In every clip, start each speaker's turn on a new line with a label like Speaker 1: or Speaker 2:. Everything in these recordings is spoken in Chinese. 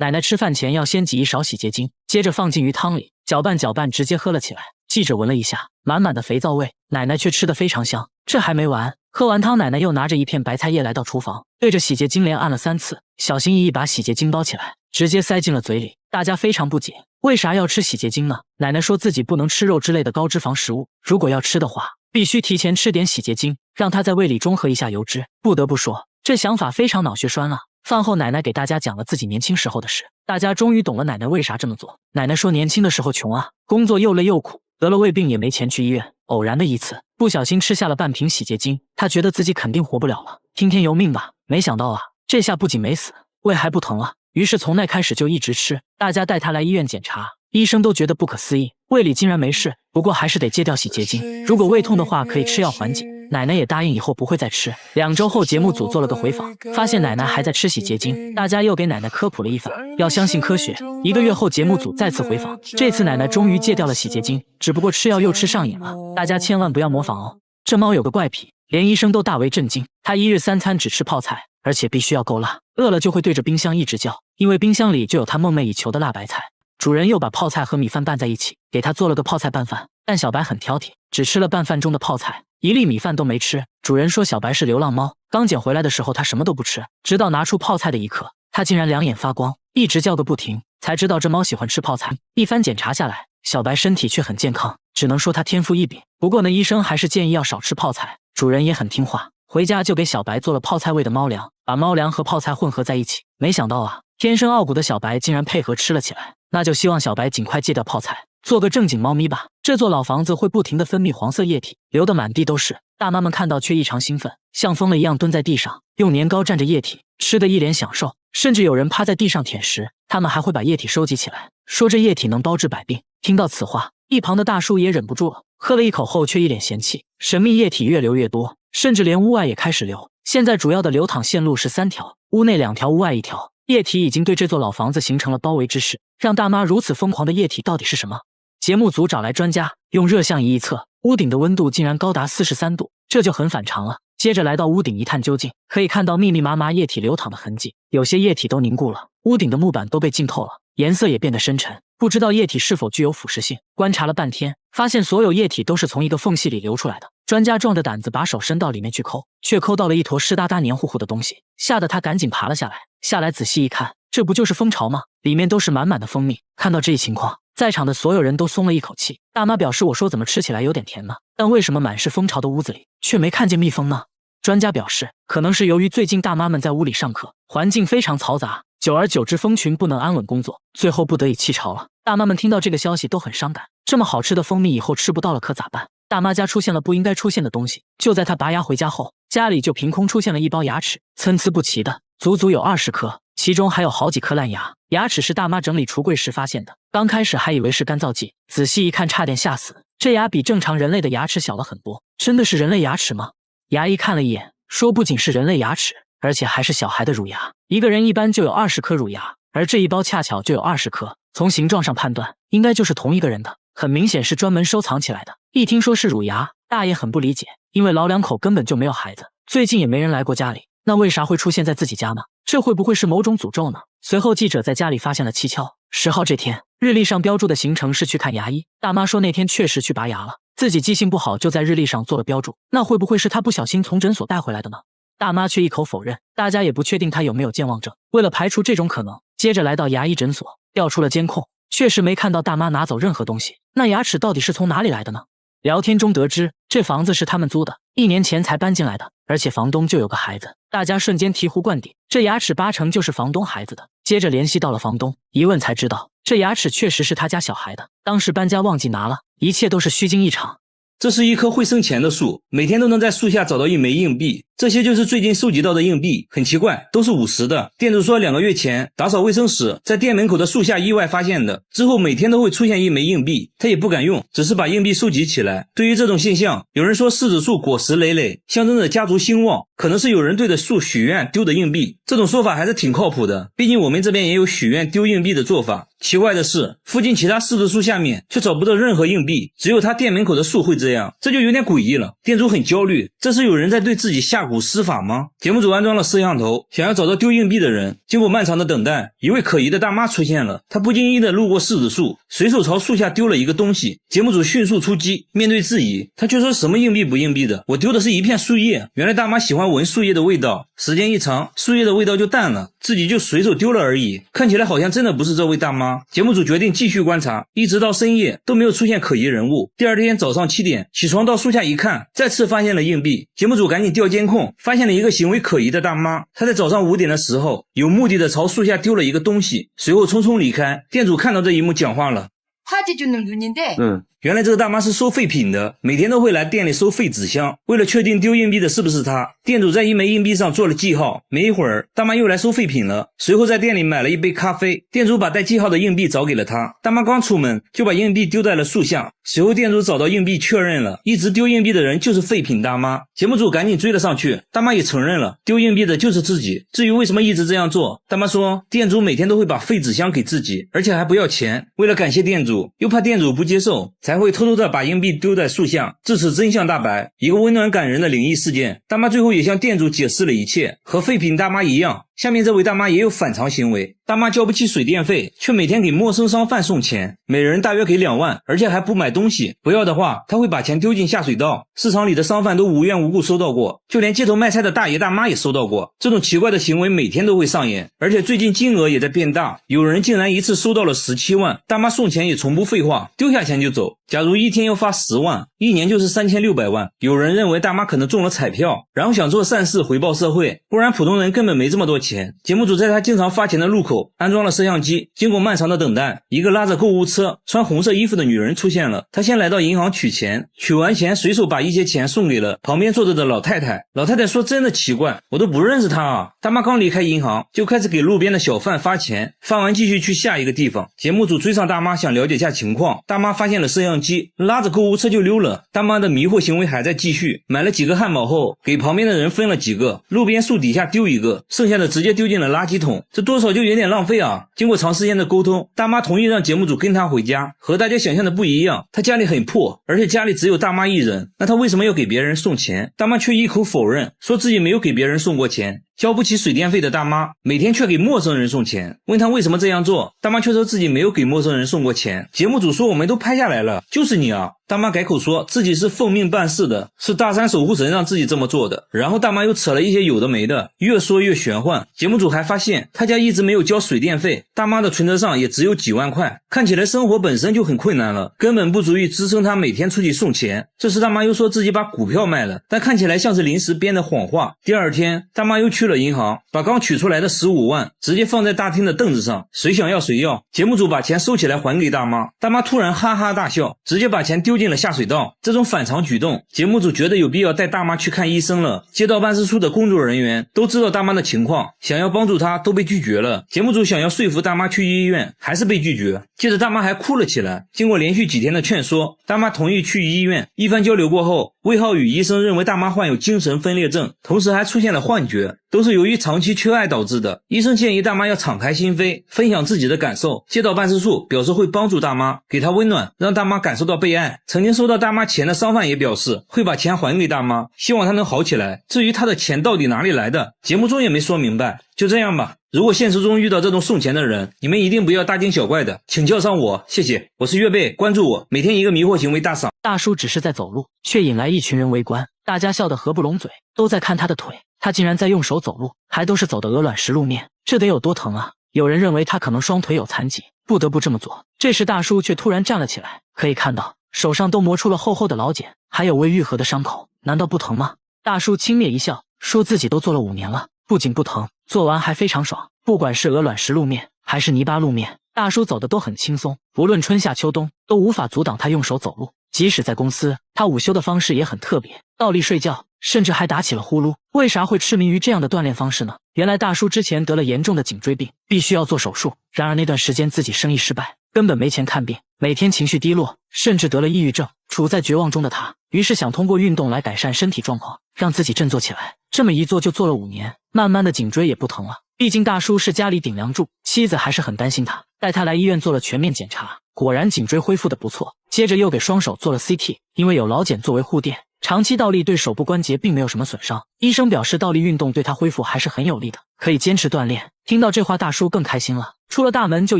Speaker 1: 奶奶吃饭前要先挤一勺洗洁精，接着放进鱼汤里，搅拌搅拌，直接喝了起来。记者闻了一下，满满的肥皂味，奶奶却吃得非常香。这还没完，喝完汤，奶奶又拿着一片白菜叶来到厨房，对着洗洁精连按了3次，小心翼翼把洗洁精包起来，直接塞进了嘴里。大家非常不解，为啥要吃洗洁精呢？奶奶说自己不能吃肉之类的高脂肪食物，如果要吃的话，必须提前吃点洗洁精，让它在胃里中和一下油脂。不得不说，这想法非常脑血栓啊。饭后，奶奶给大家讲了自己年轻时候的事，大家终于懂了奶奶为啥这么做。奶奶说年轻的时候穷啊，工作又累又苦，得了胃病也没钱去医院。偶然的一次，不小心吃下了半瓶洗洁精，她觉得自己肯定活不了了，听天由命吧。没想到啊，这下不仅没死，胃还不疼了。于是从那开始就一直吃。大家带她来医院检查，医生都觉得不可思议，胃里竟然没事，不过还是得戒掉洗洁精。如果胃痛的话，可以吃药缓解。奶奶也答应以后不会再吃。2周后，节目组做了个回访，发现奶奶还在吃洗洁精，大家又给奶奶科普了一番，要相信科学。1个月后，节目组再次回访，这次奶奶终于戒掉了洗洁精，只不过吃药又吃上瘾了，大家千万不要模仿哦。这猫有个怪癖，连医生都大为震惊，它1日3餐只吃泡菜，而且必须要够辣，饿了就会对着冰箱一直叫，因为冰箱里就有它梦寐以求的辣白菜。主人又把泡菜和米饭拌在一起，给它做了个泡菜拌饭，但小白很挑剔，只吃了拌饭中的泡菜，1粒米饭都没吃。主人说小白是流浪猫，刚捡回来的时候它什么都不吃，直到拿出泡菜的一刻，它竟然2眼发光，一直叫个不停，才知道这猫喜欢吃泡菜。一番检查下来，小白身体却很健康，只能说它天赋异禀。不过呢，医生还是建议要少吃泡菜。主人也很听话，回家就给小白做了泡菜味的猫粮，把猫粮和泡菜混合在一起。没想到啊，天生傲骨的小白竟然配合吃了起来。那就希望小白尽快戒掉泡菜，做个正经猫咪吧。这座老房子会不停地分泌黄色液体，流得满地都是。大妈们看到却异常兴奋，像疯了一样蹲在地上，用年糕蘸着液体，吃得一脸享受，甚至有人趴在地上舔食。他们还会把液体收集起来，说这液体能包治百病。听到此话，一旁的大叔也忍不住了，喝了一口后却一脸嫌弃，神秘液体越流越多，甚至连屋外也开始流。现在主要的流淌线路是3条，屋内2条，屋外1条。液体已经对这座老房子形成了包围之势，让大妈如此疯狂的液体到底是什么？节目组找来专家，用热像仪一测，屋顶的温度竟然高达43度，这就很反常了。接着来到屋顶一探究竟，可以看到密密麻麻液体流淌的痕迹，有些液体都凝固了，屋顶的木板都被浸透了，颜色也变得深沉，不知道液体是否具有腐蚀性。观察了半天，发现所有液体都是从一个缝隙里流出来的。专家壮着胆子把手伸到里面去抠，却抠到了一坨湿哒哒黏糊糊的东西，吓得他赶紧爬了下来。下来仔细一看，这不就是蜂巢吗？里面都是满满的蜂蜜。看到这一情况，在场的所有人都松了一口气。大妈表示，我说怎么吃起来有点甜呢？但为什么满是蜂巢的屋子里却没看见蜜蜂呢？专家表示，可能是由于最近大妈们在屋里上课，环境非常嘈杂，久而久之蜂群不能安稳工作，最后不得已弃巢了。大妈们听到这个消息都很伤感，这么好吃的蜂蜜以后吃不到了可咋办？大妈家出现了不应该出现的东西，就在她拔牙回家后，家里就凭空出现了一包牙齿，参差不齐的，足足有20颗，其中还有好几颗烂牙。牙齿是大妈整理橱柜时发现的，刚开始还以为是干燥剂，仔细一看差点吓死，这牙比正常人类的牙齿小了很多。真的是人类牙齿吗？牙医看了一眼，说不仅是人类牙齿，而且还是小孩的乳牙。一个人一般就有20颗乳牙，而这一包恰巧就有20颗，从形状上判断，应该就是同一个人的，很明显是专门收藏起来的。一听说是乳牙，大爷很不理解，因为老两口根本就没有孩子，最近也没人来过家里，那为啥会出现在自己家呢？这会不会是某种诅咒呢？随后记者在家里发现了蹊跷。10号这天，日历上标注的行程是去看牙医，大妈说那天确实去拔牙了，自己记性不好就在日历上做了标注，那会不会是她不小心从诊所带回来的呢？大妈却一口否认，大家也不确定她有没有健忘症。为了排除这种可能，接着来到牙医诊所，调出了监控，确实没看到大妈拿走任何东西。那牙齿到底是从哪里来的呢？聊天中得知，这房子是他们租的，1年前才搬进来的，而且房东就有个孩子。大家瞬间醍醐灌顶，这牙齿8成就是房东孩子的。接着联系到了房东，一问才知道，这牙齿确实是他家小孩的，当时搬家忘记拿了，一切都是虚惊一场。
Speaker 2: 这是一棵会生钱的树，每天都能在树下找到1枚硬币，这些就是最近收集到的硬币。很奇怪，都是50的。店主说2个月前打扫卫生时，在店门口的树下意外发现的，之后每天都会出现1枚硬币，他也不敢用，只是把硬币收集起来。对于这种现象，有人说柿子树果实累累，象征着家族兴旺，可能是有人对着树许愿丢的硬币。这种说法还是挺靠谱的，毕竟我们这边也有许愿丢硬币的做法。奇怪的是，附近其他柿子树下面却找不到任何硬币，只有他店门口的树会这样，这就有点诡异了。店主很焦虑，这是有人在对自己下蛊施法吗？节目组安装了摄像头，想要找到丢硬币的人。经过漫长的等待，一位可疑的大妈出现了，她不经意地路过柿子树，随手朝树下丢了一个东西。节目组迅速出击，面对质疑，她却说什么硬币不硬币的，我丢的是一片树叶。原来大妈喜欢闻树叶的味道，时间一长，树叶的味道就淡了，自己就随手丢了而已。看起来好像真的不是这位大妈。节目组决定继续观察，一直到深夜都没有出现可疑人物。第二天早上7点起床到树下一看，再次发现了硬币。节目组赶紧调监控，发现了一个行为可疑的大妈。她在早上5点的时候有目的的朝树下丢了一个东西，随后匆匆离开。店主看到这一幕讲话了，
Speaker 3: 화재 주는 눈인데
Speaker 2: 原来这个大妈是收废品的，每天都会来店里收废纸箱。为了确定丢硬币的是不是她，店主在一枚硬币上做了记号。没一会儿，大妈又来收废品了，随后在店里买了一杯咖啡。店主把带记号的硬币找给了她，大妈刚出门就把硬币丢在了树下。随后店主找到硬币确认了，一直丢硬币的人就是废品大妈。节目组赶紧追了上去，大妈也承认了，丢硬币的就是自己。至于为什么一直这样做，大妈说店主每天都会把废纸箱给自己，而且还不要钱。为了感谢店主，又怕店主不接受，才会偷偷的把硬币丢在树下。至此真相大白，一个温暖感人的灵异事件。大妈最后也向店主解释了一切，和废品大妈一样，下面这位大妈也有反常行为。大妈交不起水电费，却每天给陌生商贩送钱，每人大约给2万，而且还不买东西，不要的话她会把钱丢进下水道。市场里的商贩都无缘无故收到过，就连街头卖菜的大爷大妈也收到过。这种奇怪的行为每天都会上演，而且最近金额也在变大，有人竟然一次收到了17万。大妈送钱也从不废话，丢下钱就走。假如一天要发10万，一年就是3600万。有人认为大妈可能中了彩票，然后想做善事回报社会，不然普通人根本没这么多钱。节目组在他经常发钱的路口安装了摄像机，经过漫长的等待，一个拉着购物车穿红色衣服的女人出现了。她先来到银行取钱，取完钱随手把一些钱送给了旁边坐着的老太太。老太太说真的奇怪，我都不认识她啊。大妈刚离开银行就开始给路边的小贩发钱，发完继续去下一个地方。节目组追上大妈想了解下情况，大妈发现了摄像机，拉着购物车就溜了。大妈的迷惑行为还在继续，买了几个汉堡后给旁边的人分了几个，路边树底下丢一个，剩下的直接丢进了垃圾桶，这多少就有点浪费啊。经过长时间的沟通，大妈同意让节目组跟她回家。和大家想象的不一样，她家里很破，而且家里只有大妈一人，那她为什么要给别人送钱？大妈却一口否认，说自己没有给别人送过钱。交不起水电费的大妈每天却给陌生人送钱，问她为什么这样做，大妈却说自己没有给陌生人送过钱。节目组说我们都拍下来了，就是你啊。大妈改口说自己是奉命办事的，是大山守护神让自己这么做的。然后大妈又扯了一些有的没的，越说越玄幻。节目组还发现她家一直没有交水电费，大妈的存折上也只有几万块，看起来生活本身就很困难了，根本不足以支撑她每天出去送钱。这时大妈又说自己把股票卖了，但看起来像是临时编的谎话。第二天大妈又去了银行，把刚取出来的15万直接放在大厅的凳子上，谁想要谁要。节目组把钱收起来还给大妈，大妈突然哈哈大笑，直接把钱丢进了下水道。这种反常举动，节目组觉得有必要带大妈去看医生了。街道办事处的工作人员都知道大妈的情况，想要帮助她都被拒绝了。节目组想要说服大妈去医院，还是被拒绝。接着大妈还哭了起来。经过连续几天的劝说，大妈同意去医院。一番交流过后，魏浩宇医生认为大妈患有精神分裂症，同时还出现了幻觉，都是由于长期缺爱导致的。医生建议大妈要敞开心扉，分享自己的感受。街道办事处表示会帮助大妈，给她温暖，让大妈感受到被爱。曾经收到大妈钱的商贩也表示会把钱还给大妈，希望她能好起来。至于她的钱到底哪里来的，节目中也没说明白。就这样吧，如果现实中遇到这种送钱的人，你们一定不要大惊小怪的，请叫上我，谢谢。我是月贝，关注我，每天一个迷惑行为大赏。
Speaker 1: 大叔只是在走路，却引来一群人围观，大家笑得合不拢嘴，都在看他的腿，他竟然在用手走路，还都是走的鹅卵石路面，这得有多疼啊。有人认为他可能双腿有残疾，不得不这么做。这时大叔却突然站了起来，可以看到手上都磨出了厚厚的老茧，还有未愈合的伤口，难道不疼吗？大叔轻蔑一笑，说自己都做了5年了，不仅不疼，做完还非常爽。不管是鹅卵石路面还是泥巴路面，大叔走的都很轻松，不论春夏秋冬都无法阻挡他用手走路。即使在公司，他午休的方式也很特别，倒立睡觉，甚至还打起了呼噜。为啥会痴迷于这样的锻炼方式呢？原来大叔之前得了严重的颈椎病，必须要做手术。然而那段时间自己生意失败，根本没钱看病，每天情绪低落，甚至得了抑郁症。处在绝望中的他，于是想通过运动来改善身体状况，让自己振作起来。这么一做就做了5年，慢慢的颈椎也不疼了。毕竟大叔是家里顶梁柱，妻子还是很担心他，带他来医院做了全面检查，果然颈椎恢复的不错。接着又给双手做了 CT， 因为有劳检作为护垫，长期倒立对手部关节并没有什么损伤。医生表示倒立运动对他恢复还是很有利的，可以坚持锻炼。听到这话，大叔更开心了，出了大门就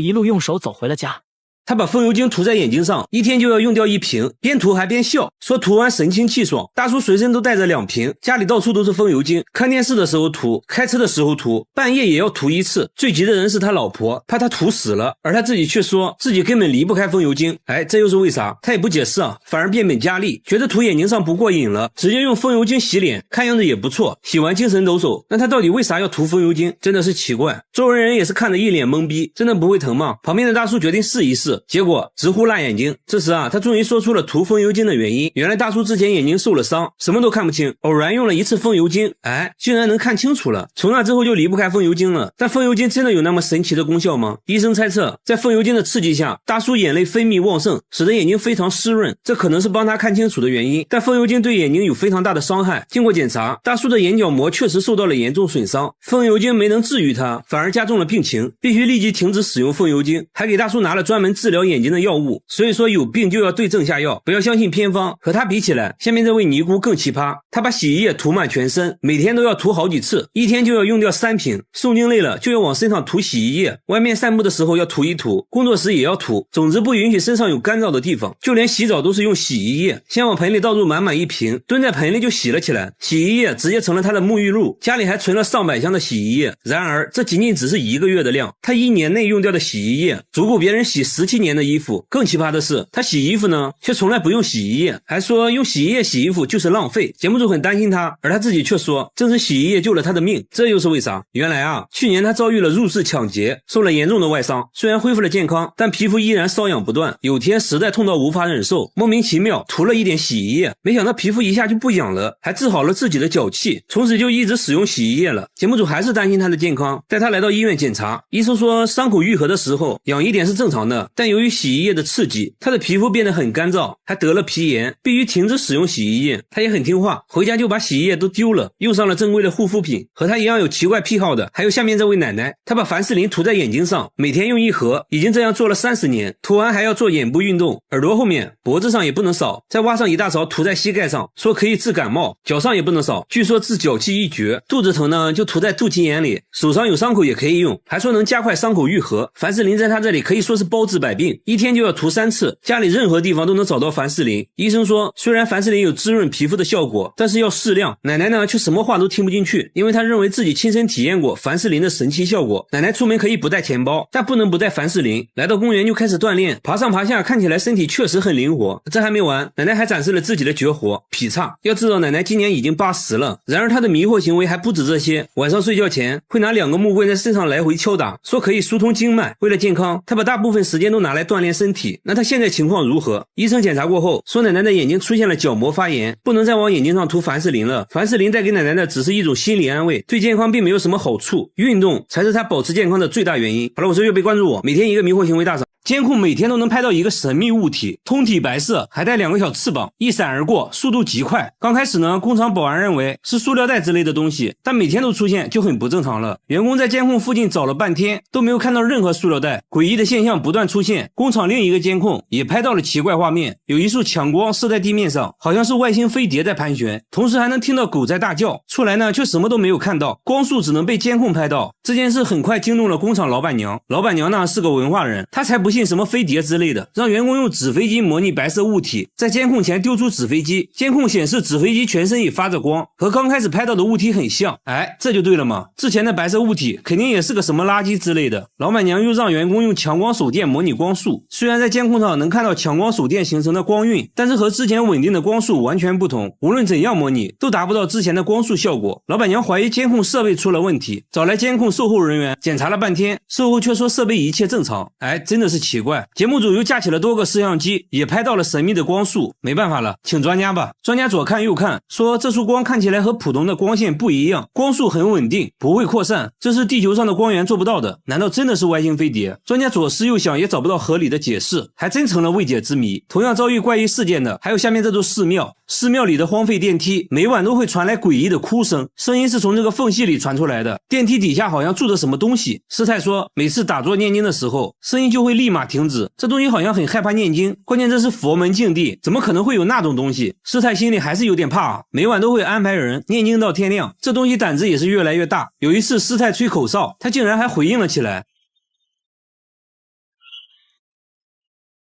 Speaker 1: 一路用手走回了家。
Speaker 2: 他把风油精涂在眼睛上，一天就要用掉1瓶，边涂还边笑，说涂完神清气爽。大叔随身都带着2瓶，家里到处都是风油精，看电视的时候涂，开车的时候涂，半夜也要涂1次。最急的人是他老婆，怕他涂死了，而他自己却说自己根本离不开风油精。这又是为啥？他也不解释啊，反而变本加厉，觉得涂眼睛上不过瘾了，直接用风油精洗脸，看样子也不错，洗完精神抖擞。那他到底为啥要涂风油精？真的是奇怪。周围人也是看得一脸懵逼，真的不会疼吗？旁边的大叔决定试一试，结果直呼辣眼睛。这时他终于说出了涂风油精的原因。原来大叔之前眼睛受了伤，什么都看不清，偶然用了1次风油精，竟然能看清楚了。从那之后就离不开风油精了。但风油精真的有那么神奇的功效吗？医生猜测，在风油精的刺激下，大叔眼泪分泌旺盛，使得眼睛非常湿润，这可能是帮他看清楚的原因。但风油精对眼睛有非常大的伤害。经过检查，大叔的眼角膜确实受到了严重损伤，风油精没能治愈他，反而加重了病情，必须立即停止使用风油精，还给大叔拿了专门治疗眼睛的药物。所以说有病就要对症下药，不要相信偏方。和他比起来，下面这位尼姑更奇葩，他把洗衣液涂满全身，每天都要涂好几次，一天就要用掉3瓶。诵经累了就要往身上涂洗衣液，外面散步的时候要涂一涂，工作时也要涂，总之不允许身上有干燥的地方。就连洗澡都是用洗衣液，先往盆里倒入满满1瓶，蹲在盆里就洗了起来，洗衣液直接成了他的沐浴露，家里还存了上百箱的洗衣液。然而这仅仅只是1个月的量，他1年内用掉的洗衣液足够别人洗17年的衣服。更奇葩的是，他洗衣服呢却从来不用洗衣液，还说用洗衣液洗衣服就是浪费。节目组很担心他，而他自己却说正是洗衣液救了他的命。这又是为啥？原来去年他遭遇了入室抢劫，受了严重的外伤，虽然恢复了健康，但皮肤依然瘙痒不断。有天实在痛到无法忍受，莫名其妙涂了一点洗衣液，没想到皮肤一下就不痒了，还治好了自己的脚气，从此就一直使用洗衣液了。节目组还是担心他的健康，带他来到医院检查，医生说伤口愈合的时候痒一点是正常的，但由于洗衣液的刺激，他的皮肤变得很干燥，还得了皮炎，必须停止使用洗衣液。他也很听话，回家就把洗衣液都丢了，用上了正规的护肤品。和他一样有奇怪癖好的还有下面这位奶奶，她把凡士林涂在眼睛上，每天用1盒，已经这样做了30年，涂完还要做眼部运动，耳朵后面脖子上也不能少，再挖上一大勺涂在膝盖上，说可以治感冒，脚上也不能少，据说治脚气一绝。肚子疼呢就涂在肚脐眼里，手上有伤口也可以用，还说能加快伤口愈合。凡士林在他这里可以说是包治百病，一天就要涂3次，家里任何地方都能找到凡士林。医生说虽然凡士林有滋润皮肤的效果，但是要适量。奶奶呢却什么话都听不进去，因为她认为自己亲身体验过凡士林的神奇效果。奶奶出门可以不带钱包，但不能不带凡士林。来到公园就开始锻炼，爬上爬下，看起来身体确实很灵活。这还没完，奶奶还展示了自己的绝活劈叉。要知道奶奶今年已经80了，然而她的迷惑行为还不止这些。晚上睡觉前会拿2个木棍在身上来回敲打，说可以疏通经脉。为了健康，她把大部分时间都拿来锻炼身体。那她现在情况如何？医生检查过后说奶奶的眼睛出现了角膜发炎，不能再往眼睛上涂凡士林了。凡士林带给奶奶的只是一种心理安慰，对健康并没有什么好处，运动才是她保持健康的最大原因。好了，我是岳飞，关注我，每天一个迷惑行为大赏。监控每天都能拍到一个神秘物体，通体白色，还带2个小翅膀，一闪而过，速度极快。刚开始呢，工厂保安认为是塑料袋之类的东西，但每天都出现就很不正常了。员工在监控附近找了半天，都没有看到任何塑料袋，诡异的现象不断出现。工厂另一个监控也拍到了奇怪画面，有一束强光射在地面上，好像是外星飞碟在盘旋，同时还能听到狗在大叫。出来呢，却什么都没有看到，光束只能被监控拍到。这件事很快惊动了工厂老板娘，老板娘呢是个文化人，她才不信什么飞碟之类的，让员工用纸飞机模拟白色物体，在监控前丢出纸飞机，监控显示纸飞机全身也发着光，和刚开始拍到的物体很像。这就对了嘛，之前的白色物体肯定也是个什么垃圾之类的。老板娘又让员工用强光手电模拟光束，虽然在监控上能看到强光手电形成的光晕，但是和之前稳定的光束完全不同，无论怎样模拟都达不到之前的光束效果。老板娘怀疑监控设备出了问题，找来监控售后人员检查了半天，售后却说设备一切正常。真的是奇怪。节目组又架起了多个摄像机，也拍到了神秘的光束。没办法了，请专家吧。专家左看右看，说这束光看起来和普通的光线不一样，光束很稳定，不会扩散，这是地球上的光源做不到的。难道真的是外星飞碟？专家左思右想也找不到合理的解释，还真成了未解之谜。同样遭遇怪异事件的还有下面这座寺庙。寺庙里的荒废电梯每晚都会传来诡异的哭声，声音是从这个缝隙里传出来的。电梯底下好像住着什么东西。师太说每次打坐念经的时候声音就会立马停止，这东西好像很害怕念经，关键这是佛门净地，怎么可能会有那种东西？师太心里还是有点怕，每晚都会安排人念经到天亮，这东西胆子也是越来越大。有一次师太吹口哨，他竟然还回应了起来，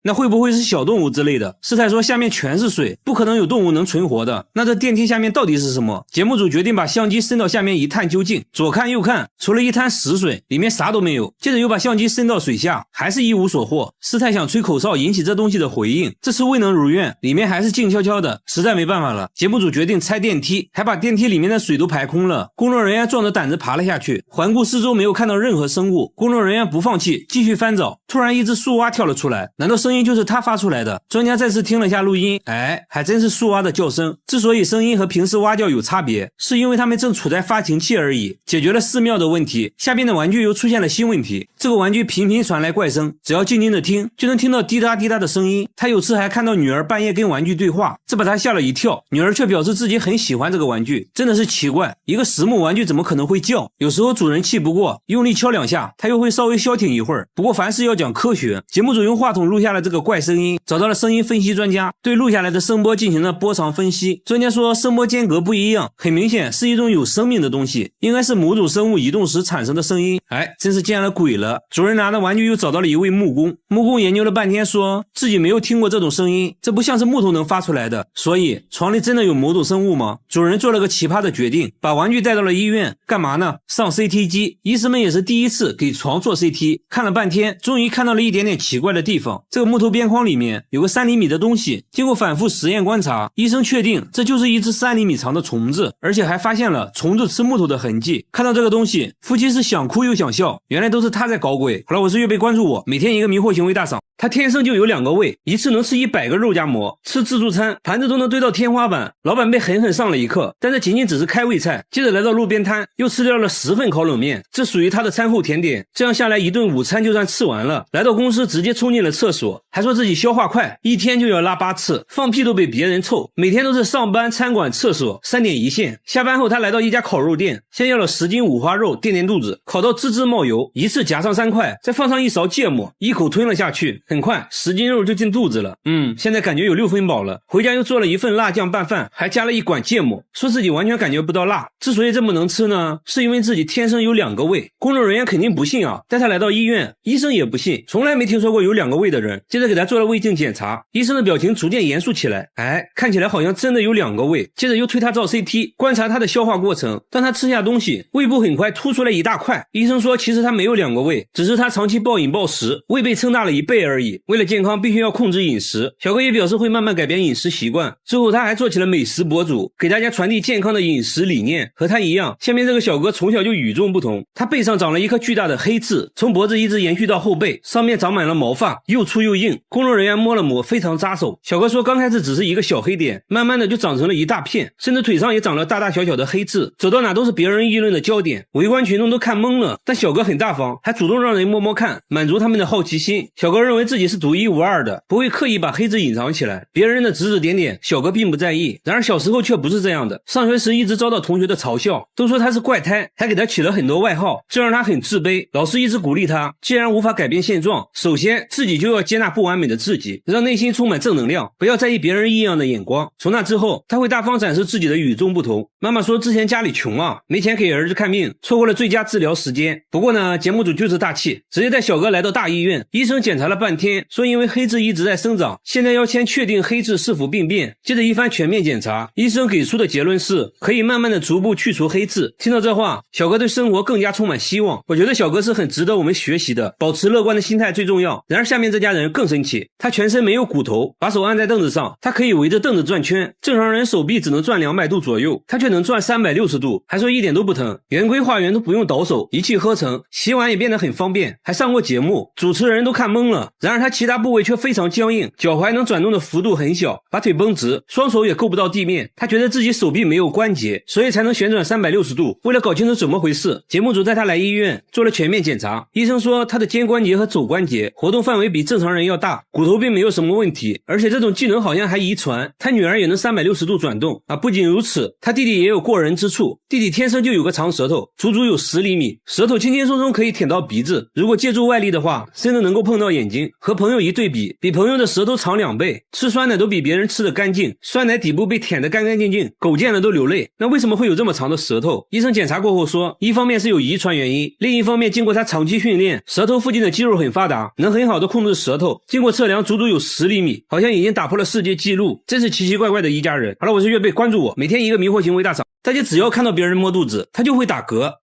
Speaker 2: 那会不会是小动物之类的？师太说下面全是水，不可能有动物能存活的。那这电梯下面到底是什么？节目组决定把相机伸到下面一探究竟，左看右看，除了一滩死水，里面啥都没有。接着又把相机伸到水下，还是一无所获。师太想吹口哨引起这东西的回应，这次未能如愿，里面还是静悄悄的，实在没办法了。节目组决定拆电梯，还把电梯里面的水都排空了。工作人员壮着胆子爬了下去，环顾四周没有看到任何生物。工作人员不放弃，继续翻找，突然一只树蛙跳了出来，难道声音就是他发出来的？专家再次听了下录音，还真是树蛙的叫声。之所以声音和平时蛙叫有差别，是因为它们正处在发情期而已。解决了寺庙的问题，下边的玩具又出现了新问题。这个玩具频频传来怪声，只要静静的听，就能听到滴答滴答的声音。他有次还看到女儿半夜跟玩具对话，这把他吓了一跳。女儿却表示自己很喜欢这个玩具，真的是奇怪，一个实木玩具怎么可能会叫？有时候主人气不过，用力敲两下，它又会稍微消停一会儿。不过凡事要讲科学，节目组用话筒录下了这个怪声音，找到了声音分析专家，对录下来的声波进行了波长分析。专家说声波间隔不一样，很明显是一种有生命的东西，应该是某种生物移动时产生的声音。真是见了鬼了。主人拿的玩具又找到了一位木工，木工研究了半天，说自己没有听过这种声音，这不像是木头能发出来的。所以床里真的有某种生物吗？主人做了个奇葩的决定，把玩具带到了医院。干嘛呢？上 CT 机。医生们也是第一次给床做 CT， 看了半天，终于看到了一点点奇怪的地方。这个木头边框里面有个3厘米的东西，经过反复实验观察，医生确定这就是一只3厘米长的虫子，而且还发现了虫子吃木头的痕迹。看到这个东西，夫妻是想哭又想笑，原来都是他在搞鬼。好了，我是月贝，关注我，每天一个迷惑行为大赏。他天生就有2个胃，一次能吃100个肉夹馍，吃自助餐盘子都能堆到天花板。老板被狠狠上了一课，但这仅仅只是开胃菜。接着来到路边摊，又吃掉了10份烤冷面，这属于他的餐后甜点。这样下来一顿午餐就算吃完了。来到公司直接冲进了厕所，还说自己消化快，一天就要拉8次，放屁都比别人臭。每天都是上班、餐馆、厕所3点一线。下班后他来到一家烤肉店，先要了10斤五花肉垫垫肚子，烤到滋滋冒油，一次夹上3块，再放上一勺芥末，一口吞了下去。很快10斤肉就进肚子了，现在感觉有6分饱了。回家又做了1份辣酱拌饭，还加了1管芥末，说自己完全感觉不到辣。之所以这么能吃呢，是因为自己天生有2个胃。工作人员肯定不信啊，带他来到医院，医生也不信，从来没听说过有2个胃的人。接着给他做了胃镜检查，医生的表情逐渐严肃起来，看起来好像真的有2个胃。接着又推他照 CT， 观察他的消化过程。当他吃下东西，胃部很快凸出来一大块。医生说其实他没有2个胃，只是他长期暴饮暴食，胃被撑大了1倍而已。为了健康必须要控制饮食，小哥也表示会慢慢改变饮食习惯。之后他还做起了美食博主，给大家传递健康的饮食理念。和他一样，下面这个小哥从小就与众不同，他背上长了一颗巨大的黑痣，从脖子一直延续到后背，上面长满了毛发，又粗又硬。工作人员摸了摸，非常扎手。小哥说刚开始只是一个小黑点，慢慢的就长成了一大片，甚至腿上也长了大大小小的黑痣，走到哪都是别人议论的焦点，围观群众都看懵了。但小哥很大方，还主动让人摸摸看，满足他们的好奇心。小哥认为自己是独一无二的，不会刻意把黑痣隐藏起来，别人的指指点点小哥并不在意。然而小时候却不是这样的，上学时一直遭到同学的嘲笑，都说他是怪胎，还给他起了很多外号，这让他很自卑。老师一直鼓励他，既然无法改变现状，首先自己就要接纳不完美的自己，让内心充满正能量，不要在意别人异样的眼光。从那之后他会大方展示自己的与众不同。妈妈说之前家里穷啊，没钱给儿子看病，错过了最佳治疗时间。不过呢，节目组就是大气，直接带小哥来到大医院，医生检查了半天，说因为黑痣一直在生长，现在要先确定黑痣是否病变。接着一番全面检查，医生给出的结论是可以慢慢的逐步去除黑痣。听到这话，小哥对生活更加充满希望。我觉得小哥是很值得我们学习的，保持乐观的心态最重要。然而下面这家人更是神奇，他全身没有骨头，把手按在凳子上，他可以围着凳子转圈，正常人手臂只能转200度左右，他却能转360度，还说一点都不疼，圆规画圆都不用倒手，一气呵成，洗碗也变得很方便，还上过节目，主持人都看懵了。然而他其他部位却非常僵硬，脚踝能转动的幅度很小，把腿绷直，双手也够不到地面，他觉得自己手臂没有关节，所以才能旋转360度。为了搞清楚怎么回事，节目组带他来医院做了全面检查，医生说他的肩关节和肘关节活动范围比正常人要大，骨头并没有什么问题，而且这种技能好像还遗传，他女儿也能360度转动啊！不仅如此，他弟弟也有过人之处，弟弟天生就有个长舌头，足足有10厘米，舌头轻轻松松可以舔到鼻子，如果借助外力的话，甚至能够碰到眼睛。和朋友一对比，比朋友的舌头长2倍，吃酸奶都比别人吃得干净，酸奶底部被舔得干干净净，狗见了都流泪。那为什么会有这么长的舌头？医生检查过后说，一方面是有遗传原因，另一方面经过他长期训练，舌头附近的肌肉很发达，能很好的控制舌头，经过测量足足有10厘米，好像已经打破了世界纪录，真是奇奇怪怪的一家人。好了，我是岳贝，关注我，每天一个迷惑行为大赏，大家只要看到别人摸肚子，他就会打嗝。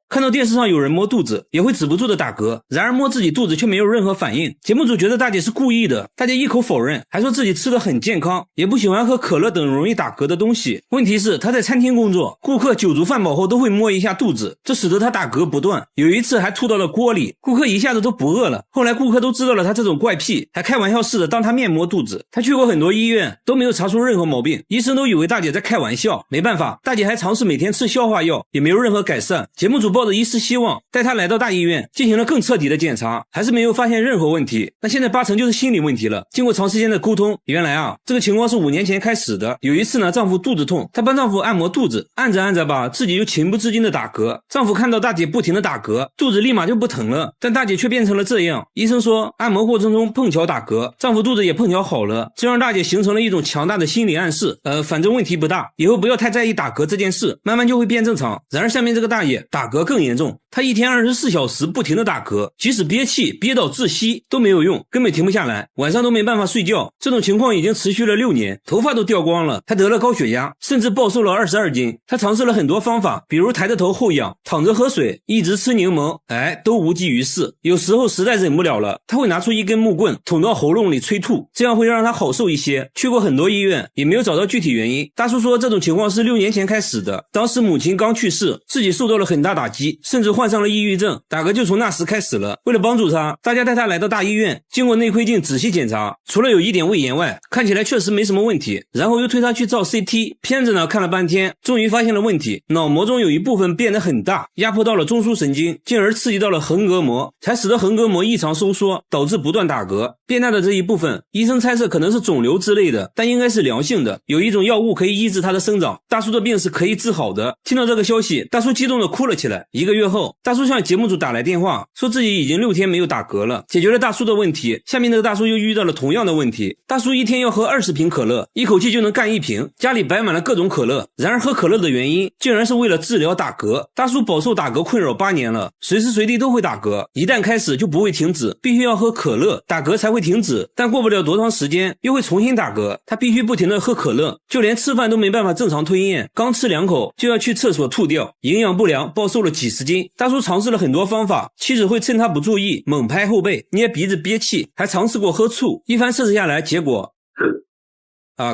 Speaker 2: 看到电视上有人摸肚子，也会止不住的打嗝，然而摸自己肚子却没有任何反应。节目组觉得大姐是故意的，大姐一口否认，还说自己吃得很健康，也不喜欢喝可乐等容易打嗝的东西。问题是她在餐厅工作，顾客酒足饭饱后都会摸一下肚子，这使得她打嗝不断，有一次还吐到了锅里，顾客一下子都不饿了。后来顾客都知道了她这种怪癖，还开玩笑似的当她面摸肚子。她去过很多医院，都没有查出任何毛病，医生都以为大姐在开玩笑。没办法，大姐还尝试每天吃消化药，也没有任何改善。节目组抱着一丝希望带她来到大医院进行了更彻底的检查，还是没有发现任何问题。那现在8成就是心理问题了。经过长时间的沟通，原来这个情况是5年前开始的。有一次呢，丈夫肚子痛，她帮丈夫按摩肚子，按着按着吧，自己就情不自禁的打嗝。丈夫看到大姐不停的打嗝，肚子立马就不疼了，但大姐却变成了这样。医生说按摩过程中碰巧打嗝，丈夫肚子也碰巧好了，这让大姐形成了一种强大的心理暗示，反正问题不大，以后不要太在意打嗝这件事，慢慢就会变正常。然而下面这个大爷打嗝更严重，她一天24小时不停的打嗝，即使憋气憋到窒息都没有用，根本停不下来，晚上都没办法睡觉。这种情况已经持续了6年，头发都掉光了。她得了高血压，甚至暴瘦了22斤。她尝试了很多方法，比如抬着头后仰，躺着喝水，一直吃柠檬，都无济于事。有时候实在忍不了了，她会拿出一根木棍捅到喉咙里催吐，这样会让她好受一些。去过很多医院，也没有找到具体原因。大叔说这种情况是6年前开始的，当时母亲刚去世，自己受到了很大打击，甚至患上了抑郁症，打嗝就从那时开始了。为了帮助他，大家带他来到大医院，经过内窥镜仔细检查，除了有一点胃炎外，看起来确实没什么问题。然后又推他去照 CT， 片子呢看了半天，终于发现了问题，脑膜中有一部分变得很大，压迫到了中枢神经，进而刺激到了横膈膜，才使得横膈膜异常收缩，导致不断打嗝。变大的这一部分，医生猜测可能是肿瘤之类的，但应该是良性的，有一种药物可以抑制它的生长。大叔的病是可以治好的。听到这个消息，大叔激动的哭了起来。1个月后，大叔向节目组打来电话，说自己已经6天没有打嗝了，解决了大叔的问题。下面这个大叔又遇到了同样的问题，大叔一天要喝20瓶可乐，一口气就能干1瓶，家里摆满了各种可乐。然而喝可乐的原因竟然是为了治疗打嗝。大叔饱受打嗝困扰8年了，随时随地都会打嗝，一旦开始就不会停止，必须要喝可乐打嗝才会停止，但过不了多长时间又会重新打嗝，他必须不停的喝可乐，就连吃饭都没办法正常吞咽，刚吃2口就要去厕所吐掉，营养不良，暴瘦了几十斤。大叔尝试了很多方法，妻子会趁他不注意猛拍后背，捏鼻子憋气，还尝试过喝醋，一番测试下来，结果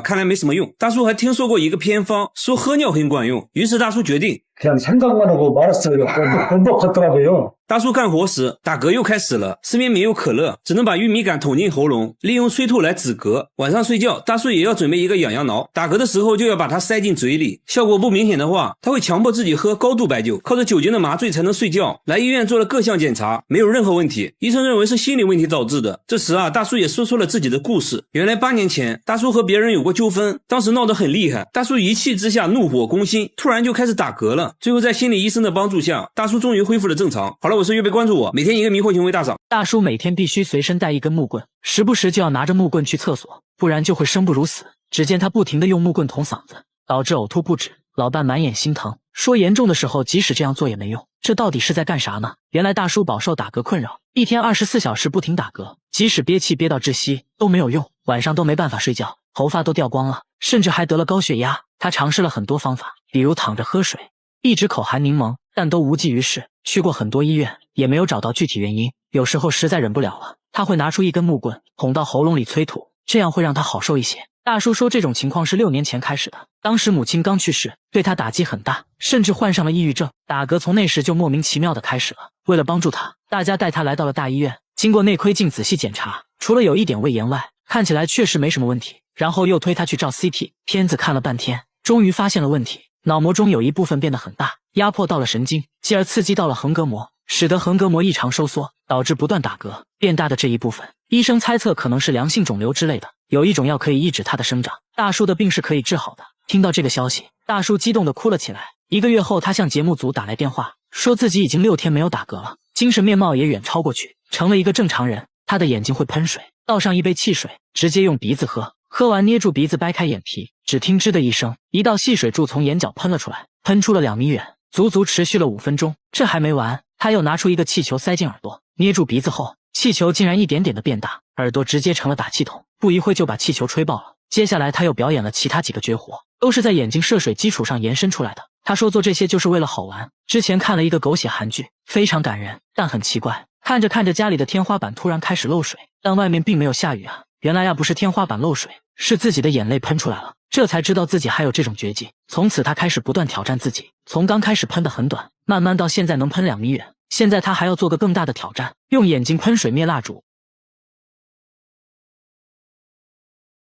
Speaker 2: 看来没什么用。大叔还听说过一个偏方，说喝尿很管用，于是大叔决定
Speaker 3: 그냥 생각만 하고 말았어요. 번복하더라고요.
Speaker 2: 大叔干活时打嗝又开始了，身边没有可乐，只能把玉米杆捅进喉咙，利用催吐来止嗝。晚上睡觉，大叔也要准备一个痒痒挠，打嗝的时候就要把它塞进嘴里，效果不明显的话，他会强迫自己喝高度白酒，靠着酒精的麻醉才能睡觉。来医院做了各项检查，没有任何问题，医生认为是心理问题导致的。这时大叔也说出了自己的故事。原来8年前，大叔和别人有过纠纷，当时闹得很厉害，大叔一气之下怒火攻心，突然就开始打嗝了。最后在心理医生的帮助下，大叔终于恢复了正常。好了，我是岳贝，关注我，每天一个迷惑行为大赏。
Speaker 1: 大叔每天必须随身带一根木棍，时不时就要拿着木棍去厕所，不然就会生不如死。只见他不停地用木棍捅嗓子，导致呕吐不止，老伴满眼心疼，说严重的时候即使这样做也没用。这到底是在干啥呢？原来大叔饱受打嗝困扰，一天24小时不停打嗝，即使憋气憋到窒息都没有用，晚上都没办法睡觉，头发都掉光了，甚至还得了高血压。他尝试了很多方法，比如躺着喝水，一直口含柠檬，但都无济于事。去过很多医院，也没有找到具体原因。有时候实在忍不了了，他会拿出一根木棍捅到喉咙里催吐，这样会让他好受一些。大叔说这种情况是6年前开始的，当时母亲刚去世，对他打击很大，甚至患上了抑郁症。打嗝从那时就莫名其妙的开始了。为了帮助他，大家带他来到了大医院，经过内窥镜仔细检查，除了有一点胃炎外，看起来确实没什么问题。然后又推他去照 CT， 片子看了半天，终于发现了问题，脑膜中有一部分变得很大，压迫到了神经，继而刺激到了横膈膜，使得横膈膜异常收缩，导致不断打嗝。变大的这一部分，医生猜测可能是良性肿瘤之类的，有一种药可以抑制它的生长。大叔的病是可以治好的。听到这个消息，大叔激动地哭了起来。1个月后，他向节目组打来电话，说自己已经6天没有打嗝了，精神面貌也远超过去，成了一个正常人。他的眼睛会喷水，倒上一杯汽水，直接用鼻子喝，喝完捏住鼻子掰开眼皮，只听吱的一声，一道细水柱从眼角喷了出来，喷出了2米远，足足持续了5分钟。这还没完，他又拿出一个气球塞进耳朵，捏住鼻子后，气球竟然一点点的变大，耳朵直接成了打气筒，不一会就把气球吹爆了。接下来他又表演了其他几个绝活，都是在眼睛射水基础上延伸出来的。他说做这些就是为了好玩。之前看了一个狗血韩剧，非常感人，但很奇怪，看着看着家里的天花板突然开始漏水，但外面并没有下雨啊。原来不是天花板漏水，是自己的眼泪喷出来了。这才知道自己还有这种绝技。从此他开始不断挑战自己，从刚开始喷得很短，慢慢到现在能喷2米远。现在他还要做个更大的挑战，用眼睛喷水灭蜡烛。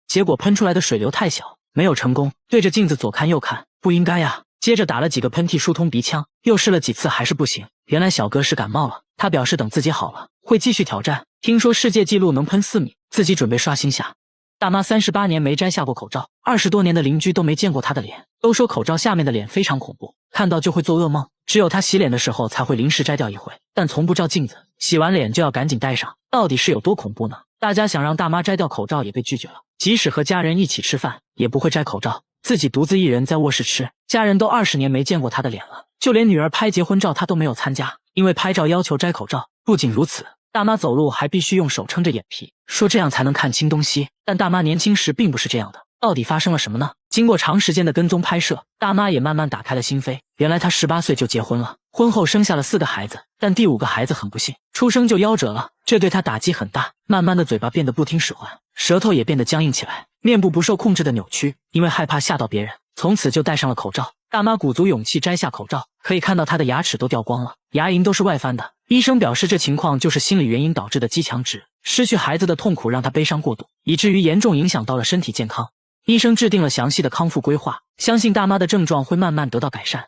Speaker 1: 结果喷出来的水流太小，没有成功，对着镜子左看右看，不应该呀。接着打了几个喷嚏疏通鼻腔，又试了几次还是不行。原来小哥是感冒了，他表示等自己好了会继续挑战。听说世界纪录能喷4米，自己准备刷新下。大妈38年没摘下过口罩，20多年的邻居都没见过她的脸，都说口罩下面的脸非常恐怖，看到就会做噩梦。只有她洗脸的时候才会临时摘掉一回，但从不照镜子，洗完脸就要赶紧戴上。到底是有多恐怖呢？大家想让大妈摘掉口罩也被拒绝了，即使和家人一起吃饭也不会摘口罩，自己独自一人在卧室吃。家人都20年没见过她的脸了，就连女儿拍结婚照她都没有参加，因为拍照要求摘口罩。不仅如此，大妈走路还必须用手撑着眼皮，说这样才能看清东西。但大妈年轻时并不是这样的，到底发生了什么呢？经过长时间的跟踪拍摄，大妈也慢慢打开了心扉。原来她18岁就结婚了，婚后生下了4个孩子，但第5个孩子很不幸，出生就夭折了，这对她打击很大。慢慢的嘴巴变得不听使唤，舌头也变得僵硬起来，面部不受控制的扭曲，因为害怕吓到别人，从此就戴上了口罩。大妈鼓足勇气摘下口罩，可以看到她的牙齿都掉光了，牙龈都是外翻的。医生表示这情况就是心理原因导致的肌强直，失去孩子的痛苦让她悲伤过度，以至于严重影响到了身体健康。医生制定了详细的康复规划，相信大妈的症状会慢慢得到改善。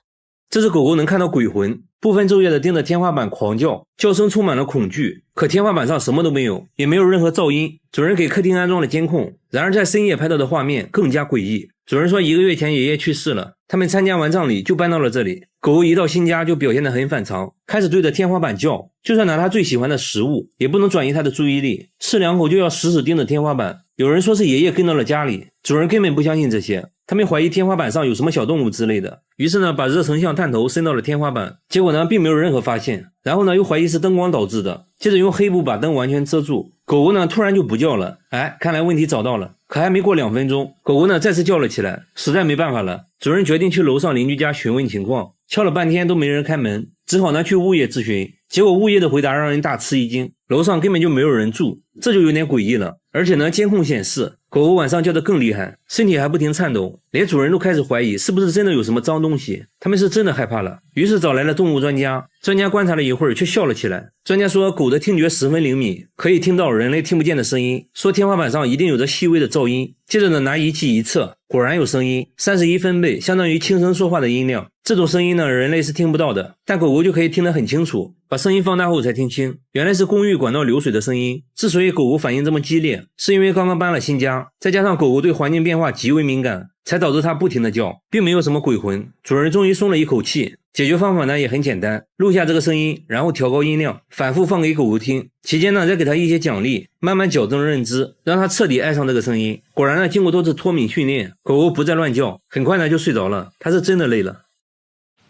Speaker 2: 这只狗狗能看到鬼魂，不分昼夜的盯着天花板狂叫，叫声充满了恐惧。可天花板上什么都没有，也没有任何噪音。主人给客厅安装了监控，然而在深夜拍到的画面更加诡异。主人说1个月前爷爷去世了，他们参加完葬礼就搬到了这里。狗狗一到新家就表现得很反常，开始对着天花板叫，就算拿它最喜欢的食物也不能转移它的注意力，吃2口就要死死盯着天花板。有人说是爷爷跟到了家里，主人根本不相信这些，他们怀疑天花板上有什么小动物之类的，于是呢把热成像探头伸到了天花板，结果呢并没有任何发现。然后呢又怀疑是灯光导致的，接着用黑布把灯完全遮住。狗狗呢突然就不叫了，看来问题找到了。可还没过2分钟，狗狗呢再次叫了起来，实在没办法了，主人决定去楼上邻居家询问情况，敲了半天都没人开门，只好呢去物业咨询。结果物业的回答让人大吃一惊，楼上根本就没有人住，这就有点诡异了。而且呢监控显示狗狗晚上叫得更厉害，身体还不停颤抖，连主人都开始怀疑是不是真的有什么脏东西，他们是真的害怕了。于是找来了动物专家，专家观察了一会儿却笑了起来。专家说狗的听觉十分灵敏，可以听到人类听不见的声音，说天花板上一定有着细微的噪音。接着呢拿仪器一测，果然有声音，31分贝，相当于轻声说话的音量。这种声音呢人类是听不到的，但狗狗就可以听得很清楚，把声音放大后才听清，原来是公寓管道流水的声音。之所以狗狗反应这么激烈，是因为刚刚搬了新家，再加上狗狗对环境变化极为敏感，才导致它不停地叫，并没有什么鬼魂。主人终于松了一口气。解决方法呢也很简单，录下这个声音，然后调高音量，反复放给狗狗听，期间呢再给它一些奖励，慢慢矫正认知，让它彻底爱上这个声音。果然呢经过多次脱敏训练，狗狗不再乱叫，很快呢就睡着了，它是真的累了。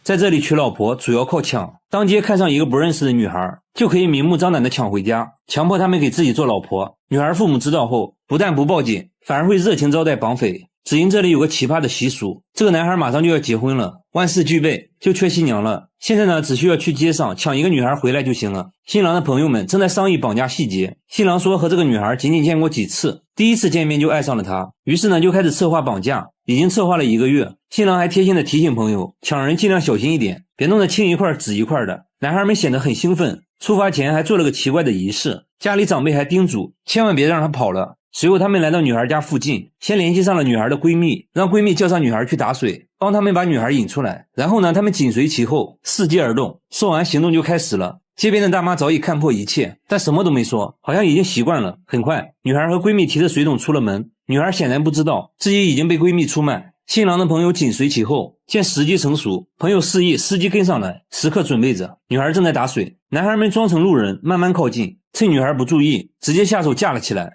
Speaker 2: 在这里娶老婆主要靠抢，当街看上一个不认识的女孩，就可以明目张胆的抢回家，强迫他们给自己做老婆。女孩父母知道后，不但不报警，反而会热情招待绑匪。只因这里有个奇葩的习俗，这个男孩马上就要结婚了，万事俱备，就缺新娘了。现在呢，只需要去街上抢一个女孩回来就行了。新郎的朋友们正在商议绑架细节。新郎说和这个女孩仅仅见过几次，第一次见面就爱上了她，于是呢就开始策划绑架，已经策划了1个月。新郎还贴心的提醒朋友，抢人尽量小心一点，别弄得青一块紫一块的。男孩们显得很兴奋，出发前还做了个奇怪的仪式，家里长辈还叮嘱千万别让她跑了。随后他们来到女孩家附近，先联系上了女孩的闺蜜，让闺蜜叫上女孩去打水，帮他们把女孩引出来。然后呢，他们紧随其后，伺机而动。说完行动就开始了。街边的大妈早已看破一切，但什么都没说，好像已经习惯了。很快，女孩和闺蜜提着水桶出了门，女孩显然不知道自己已经被闺蜜出卖。新郎的朋友紧随其后，见时机成熟，朋友示意司机跟上来，时刻准备着。女孩正在打水，男孩们装成路人，慢慢靠近，趁女孩不注意，直接下手架了起来。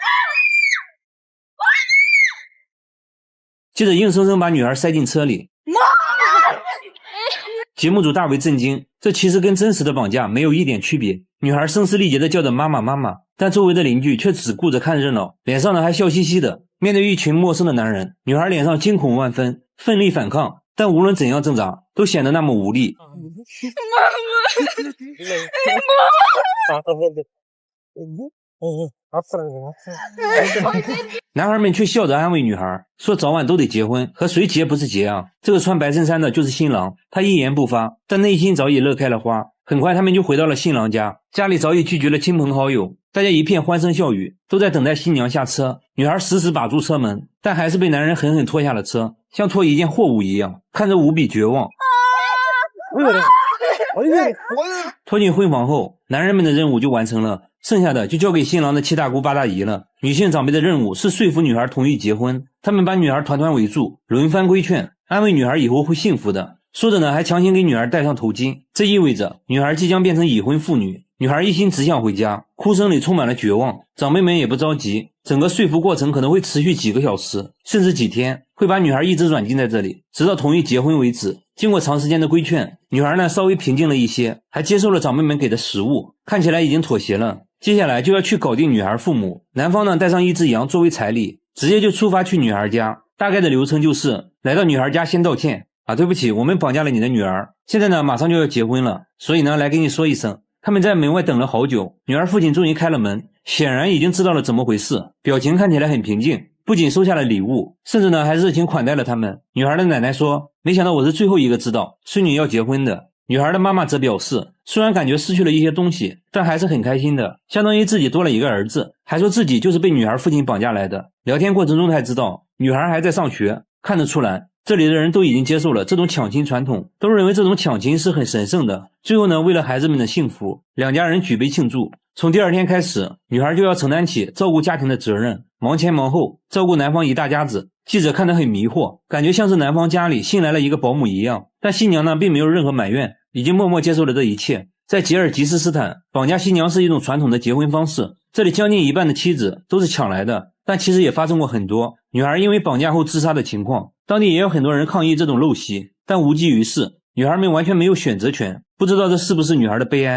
Speaker 2: 接着硬生生把女孩塞进车里。节目组大为震惊，这其实跟真实的绑架没有一点区别。女孩声嘶力竭地叫着妈妈妈妈，但周围的邻居却只顾着看热闹，脸上呢还笑嘻嘻的。面对一群陌生的男人，女孩脸上惊恐万分，奋力反抗，但无论怎样挣扎都显得那么无力。男孩们却笑着安慰女孩，说早晚都得结婚，和谁结不是结啊？这个穿白衬衫的就是新郎，他一言不发，但内心早已乐开了花。很快他们就回到了新郎家，家里早已聚集了亲朋好友，大家一片欢声笑语，都在等待新娘下车。女孩死死把住车门，但还是被男人狠狠拖下了车，像拖一件货物一样，看着无比绝望。拖进婚房后，男人们的任务就完成了，剩下的就交给新郎的七大姑八大姨了。女性长辈的任务是说服女孩同意结婚，他们把女孩团团围住，轮番规劝，安慰女孩以后会幸福的。说着呢，还强行给女孩戴上头巾，这意味着女孩即将变成已婚妇女。女孩一心只想回家，哭声里充满了绝望。长辈们也不着急，整个说服过程可能会持续几个小时，甚至几天，会把女孩一直软禁在这里，直到同意结婚为止。经过长时间的规劝，女孩呢稍微平静了一些，还接受了长辈们给的食物，看起来已经妥协了。接下来就要去搞定女孩父母，男方呢带上一只羊作为彩礼，直接就出发去女孩家。大概的流程就是来到女孩家先道歉啊，对不起，我们绑架了你的女儿，现在呢马上就要结婚了，所以呢来跟你说一声。他们在门外等了好久，女儿父亲终于开了门，显然已经知道了怎么回事，表情看起来很平静，不仅收下了礼物，甚至呢还热情款待了他们。女孩的奶奶说，没想到我是最后一个知道孙女要结婚的。女孩的妈妈则表示，虽然感觉失去了一些东西，但还是很开心的，相当于自己多了一个儿子，还说自己就是被女孩父亲绑架来的。聊天过程中才知道，女孩还在上学，看得出来这里的人都已经接受了这种抢亲传统，都认为这种抢亲是很神圣的。最后呢，为了孩子们的幸福，两家人举杯庆祝。从第二天开始，女孩就要承担起照顾家庭的责任，忙前忙后，照顾男方一大家子。记者看得很迷惑，感觉像是男方家里新来了一个保姆一样。但新娘呢，并没有任何埋怨，已经默默接受了这一切。在吉尔吉斯斯坦，绑架新娘是一种传统的结婚方式，这里将近一半的妻子都是抢来的，但其实也发生过很多女孩因为绑架后自杀的情况。当地也有很多人抗议这种陋习，但无济于事，女孩们完全没有选择权，不知道这是不是女孩的悲哀。